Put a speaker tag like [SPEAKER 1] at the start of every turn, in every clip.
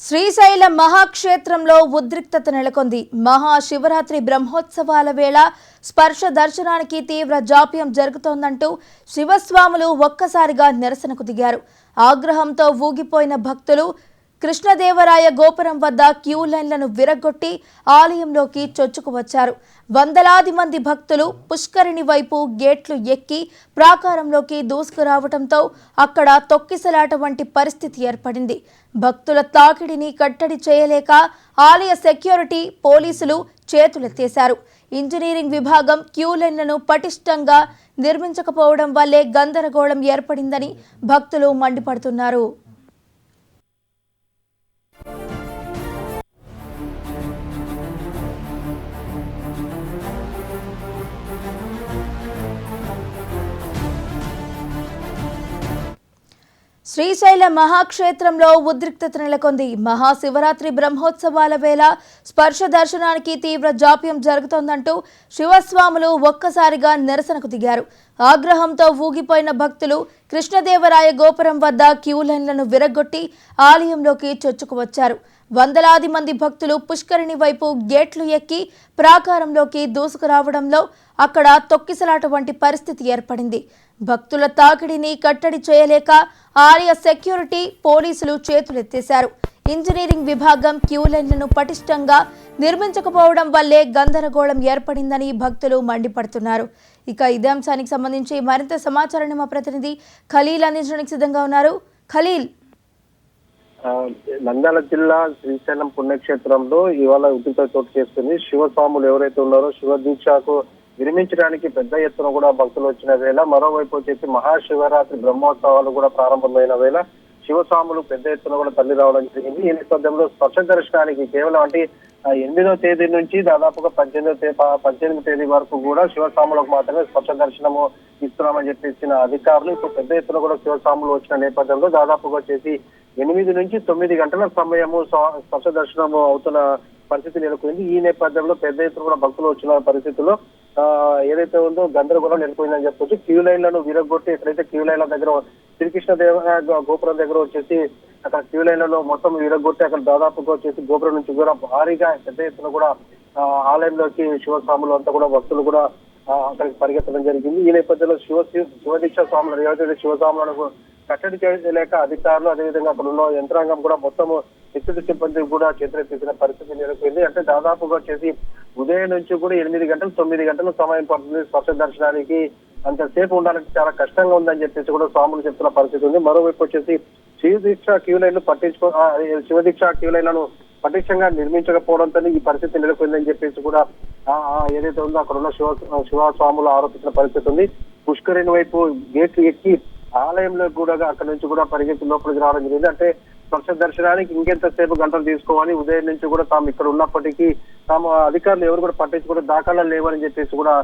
[SPEAKER 1] శ్రీశైల మహాక్షేత్రంలో ఉద్రిక్తత నెలకొంది. మహాశివరాత్రి బ్రహ్మోత్సవాల వేళ స్పర్శ దర్శనానికి తీవ్ర జాప్యం జరుగుతోందంటూ శివస్వాములు ఒక్కసారిగా నిరసనకు దిగారు. ఆగ్రహంతో ఊగిపోయిన భక్తులు కృష్ణదేవరాయ గోపురం వద్ద క్యూ లైన్లను విరగొట్టి ఆలయంలోకి చొచ్చుకువచ్చారు. వందలాది మంది భక్తులు పుష్కరిణి వైపు గేట్లు ఎక్కి ప్రాకారంలోకి దూసుకురావడంతో అక్కడ తొక్కిసలాట వంటి పరిస్థితి ఏర్పడింది. భక్తుల తాకిడిని కట్టడి చేయలేక ఆలయ సెక్యూరిటీ పోలీసులు చేతులెత్తేశారు. ఇంజనీరింగ్ విభాగం క్యూ లైన్లను పటిష్టంగా నిర్మించకపోవడం వల్లే గందరగోళం ఏర్పడిందని భక్తులు మండిపడుతున్నారు. శ్రీశైల మహాక్షేత్రంలో ఉద్రిక్తత నెలకొంది. మహాశివరాత్రి బ్రహ్మోత్సవాల వేళ స్పర్శ దర్శనానికి తీవ్ర జాప్యం జరుగుతోందంటూ శివస్వాములు ఒక్కసారిగా నిరసనకు దిగారు. ఆగ్రహంతో ఊగిపోయిన భక్తులు కృష్ణదేవరాయ గోపురం వద్ద క్యూ లైన్లను విరగొట్టి ఆలయంలోకి చొచ్చుకువచ్చారు. వందలాది మంది భక్తులు పుష్కరిణి వైపు గేట్లు ఎక్కి ప్రాకారంలోకి దూసుకురావడంలో అక్కడ తొక్కిసలాట వంటి పరిస్థితి ఏర్పడింది. భక్తుల తాకిడిని కట్టడి చేయలేక ఆలయ సెక్యూరిటీ పోలీసులు చేతులెత్తేశారు. ఇంజనీరింగ్ విభాగం క్యూ లైన్లను పటిష్టంగా నిర్మించకపోవడం వల్లే గందరగోళం ఏర్పడిందని భక్తులు మండిపడుతున్నారు. ఇక ఇదే అంశానికి సంబంధించి మరింత సమాచారాన్ని మా ప్రతినిధి ఖలీల్ అందించడానికి సిద్ధంగా ఉన్నారు. ఖలీల్,
[SPEAKER 2] నంద్యాల జిల్లా శ్రీశైలం పుణ్యక్షేత్రంలో ఇవాళ ఉద్రిక్తత చోటు చేసుకుంది. శివస్వాములు ఎవరైతే ఉన్నారో శివ దీక్షకు విరమించడానికి పెద్ద ఎత్తున కూడా భక్తులు వచ్చిన వేళ, మరోవైపు వచ్చేసి మహాశివరాత్రి బ్రహ్మోత్సవాలు కూడా ప్రారంభమైన వేళ శివస్వాములు పెద్ద ఎత్తున కూడా తల్లి రావడం జరిగింది. ఈ నేపథ్యంలో స్పర్శ దర్శనానికి కేవలం 8వ తేదీ నుంచి దాదాపుగా 18వ తేదీ వరకు కూడా శివస్వాములకు మాత్రమే స్పర్శ దర్శనము ఇస్తున్నామని చెప్పేసిన అధికారులు ఇప్పుడు పెద్ద ఎత్తున కూడా శివస్వాములు వచ్చిన నేపథ్యంలో దాదాపుగా వచ్చేసి 8 నుంచి 9 గంటల సమయము స్పర్శ దర్శనము అవుతున్న పరిస్థితి నెలకొంది. ఈ నేపథ్యంలో పెద్ద ఎత్తున కూడా భక్తులు వచ్చిన పరిస్థితుల్లో ఏదైతే ఉందో గందరగోళం నెలకొందని చెప్పొచ్చు. క్యూ లైన్లను విరగొట్టి ఎక్కడైతే క్యూ లైన్ల దగ్గర శ్రీకృష్ణదేవరాయ గోపురం దగ్గర వచ్చేసి అక్కడ క్యూ లైన్లలో మొత్తం విరగొట్టి అక్కడ దాదాపుగా వచ్చేసి గోపురం నుంచి కూడా భారీగా పెద్ద ఎత్తున కూడా ఆలయంలోకి శివస్వాములు అంతా కూడా భక్తులు కూడా అక్కడికి పరిగెత్తడం జరిగింది. ఈ నేపథ్యంలో శివదీక్ష స్వాములు ఏవైతే శివస్వాములను కట్టడి చేయలేక అధికారులు అదేవిధంగా అక్కడ ఉన్న యంత్రాంగం కూడా మొత్తము సెక్యూరిటీ సిబ్బంది కూడా చేతులెత్తేసిన పరిస్థితి నెలకొంది. అంటే దాదాపుగా వచ్చేసి ఉదయం నుంచి కూడా 8 గంటలు 9 గంటల సమయం పడుతుంది స్పర్శ దర్శనానికి. అంతసేపు ఉండాలంటే చాలా కష్టంగా ఉందని చెప్పేసి కూడా స్వాములు చెప్తున్న పరిస్థితి ఉంది. మరోవైపు వచ్చేసి శివదీక్ష క్యూ లైన్లను పటిష్టంగా నిర్మించకపోవడంతో ఈ పరిస్థితి నెలకొందని చెప్పేసి కూడా ఏదైతే ఉందో అక్కడ ఉన్న శివస్వాములు ఆరోపించిన పరిస్థితి ఉంది. పుష్కరిణి వైపు గేట్లు ఎక్కి ఆలయంలో కూడా అక్కడ నుంచి కూడా పరిగెత్తి లోపలికి రావడం జరిగింది. అంటే స్పర్శ దర్శనానికి ఇంకెంతసేపు గంటలు తీసుకోవాలి, ఉదయం నుంచి కూడా తాము ఇక్కడ ఉన్నప్పటికీ తాము అధికారులు ఎవరు కూడా పట్టించుకునే దాఖలాలు లేవని చెప్పేసి కూడా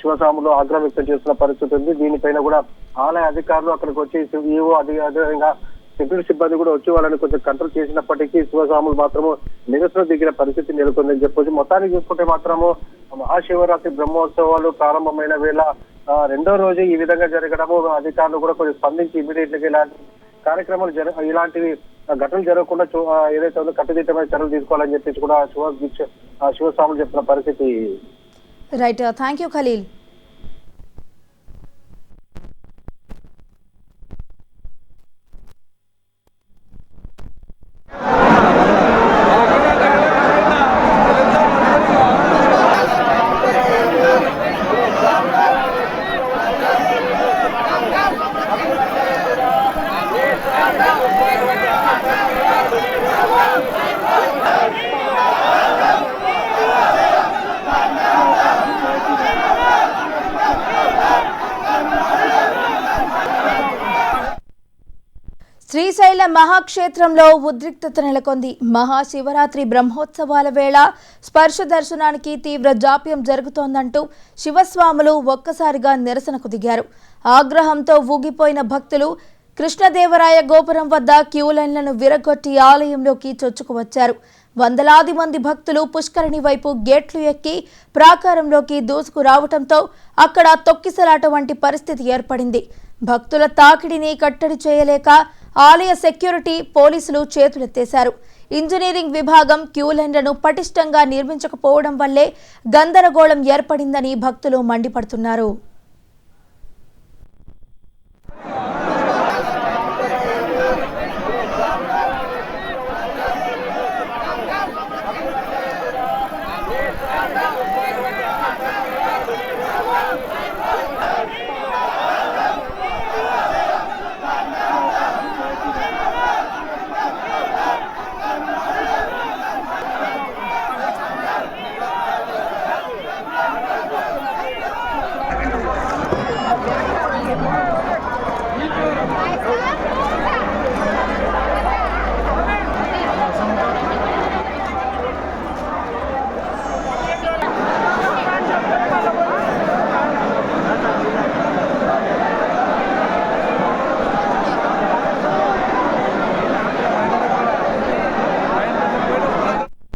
[SPEAKER 2] శివస్వాములు ఆగ్రహం వ్యక్తం చేస్తున్న పరిస్థితి ఉంది. దీనిపైన కూడా ఆలయ అధికారులు అక్కడికి వచ్చి ఈవో అదేవిధంగా సెక్యూరిటీ సిబ్బంది కూడా వచ్చి వాళ్ళని కొంచెం కంట్రోల్ చేసినప్పటికీ శివస్వాములు మాత్రము నిరసన దిగిన పరిస్థితి నెలకొందని చెప్పొచ్చు. మొత్తానికి చూసుకుంటే మాత్రము మహాశివరాత్రి బ్రహ్మోత్సవాలు ప్రారంభమైన వేళ రెండో రోజు ఈ విధంగా జరగడము అధికారులు కూడా కొంచెం స్పందించి ఇమీడియట్ గా ఇలాంటి కార్యక్రమాలు ఇలాంటివి ఘటనలు జరగకుండా ఏదైతే ఉందో కట్టుదిట్టమైన చర్యలు తీసుకోవాలని చెప్పేసి కూడా శివస్వాములు చెప్తున్న పరిస్థితి.
[SPEAKER 1] Right, thank you Khalil. శ్రీశైల మహాక్షేత్రంలో ఉద్రిక్తత నెలకొంది. మహాశివరాత్రి బ్రహ్మోత్సవాల వేళ స్పర్శ దర్శనానికి తీవ్ర జాప్యం జరుగుతోందంటూ శివస్వాములు ఒక్కసారిగా నిరసనకు దిగారు. ఆగ్రహంతో ఊగిపోయిన భక్తులు కృష్ణదేవరాయ గోపురం వద్ద క్యూ లైన్లను విరగొట్టి ఆలయంలోకి చొచ్చుకువచ్చారు. వందలాది మంది భక్తులు పుష్కరిణి వైపు గేట్లు ఎక్కి ప్రాకారంలోకి దూసుకురావడంతో అక్కడ తొక్కిసలాట వంటి పరిస్థితి ఏర్పడింది. భక్తుల తాకిడిని కట్టడి చేయలేక ఆలయ సెక్యూరిటీ పోలీసులు చేతులెత్తేశారు. ఇంజనీరింగ్ విభాగం క్యూలైన్లను పటిష్టంగా నిర్మించకపోవడం వల్లే గందరగోళం ఏర్పడిందని భక్తులు మండిపడుతున్నారు.